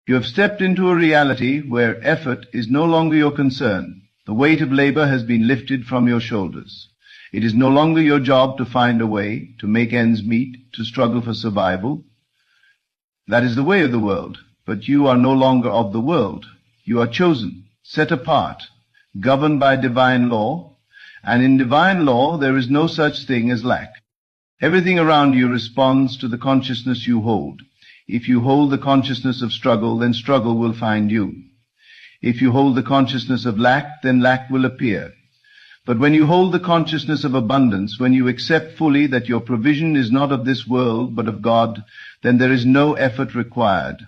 You have stepped into a reality where effort is no longer your concern. The weight of labor has been lifted from your shoulders. It is no longer your job to find a way, to make ends meet, to struggle for survival. That is the way of the world, but you are no longer of the world. You are chosen, set apart, governed by divine law, and in divine law there is no such thing as lack. Everything around you responds to the consciousness you hold. If you hold the consciousness of struggle, then struggle will find you. If you hold the consciousness of lack, then lack will appear. But when you hold the consciousness of abundance, when you accept fully that your provision is not of this world, but of God, then there is no effort required.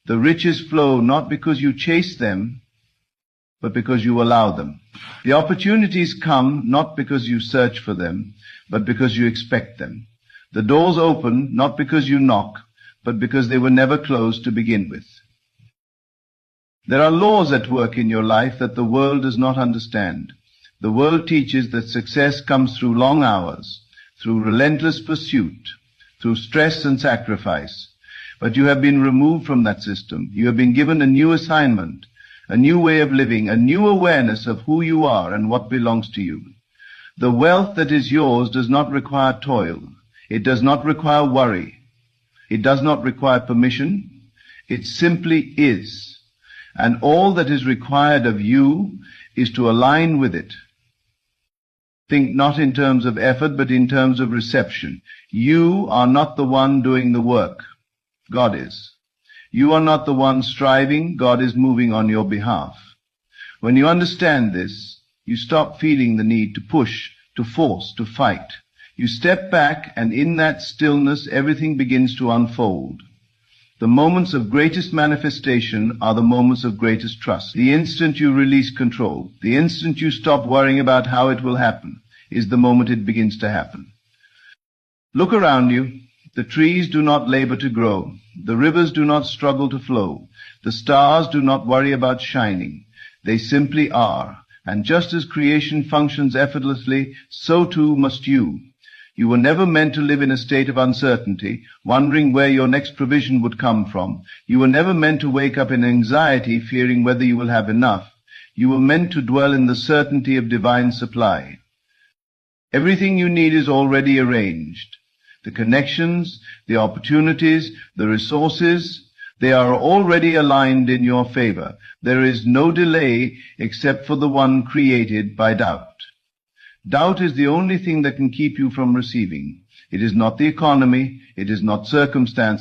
The riches flow not because you chase them, but because you allow them. The opportunities come not because you search for them, but because you expect them. The doors open not because you knock, but because they were never closed to begin with. There are laws at work in your life that the world does not understand. The world teaches that success comes through long hours, through relentless pursuit, through stress and sacrifice. But you have been removed from that system. You have been given a new assignment, a new way of living, a new awareness of who you are and what belongs to you. The wealth that is yours does not require toil. It does not require worry. It does not require permission. It simply is. And all that is required of you is to align with it. Think not in terms of effort, but in terms of reception. You are not the one doing the work. God is. You are not the one striving. God is moving on your behalf. When you understand this, you stop feeling the need to push, to force, to fight. You step back, and in that stillness, everything begins to unfold. The moments of greatest manifestation are the moments of greatest trust. The instant you release control, the instant you stop worrying about how it will happen, is the moment it begins to happen. Look around you. The trees do not labor to grow. The rivers do not struggle to flow. The stars do not worry about shining. They simply are. And just as creation functions effortlessly, so too must you. You were never meant to live in a state of uncertainty, wondering where your next provision would come from. You were never meant to wake up in anxiety, fearing whether you will have enough. You were meant to dwell in the certainty of divine supply. Everything you need is already arranged. The connections, the opportunities, the resources, they are already aligned in your favor. There is no delay except for the one created by doubt. Doubt is the only thing that can keep you from receiving. It is not the economy. It is not circumstances.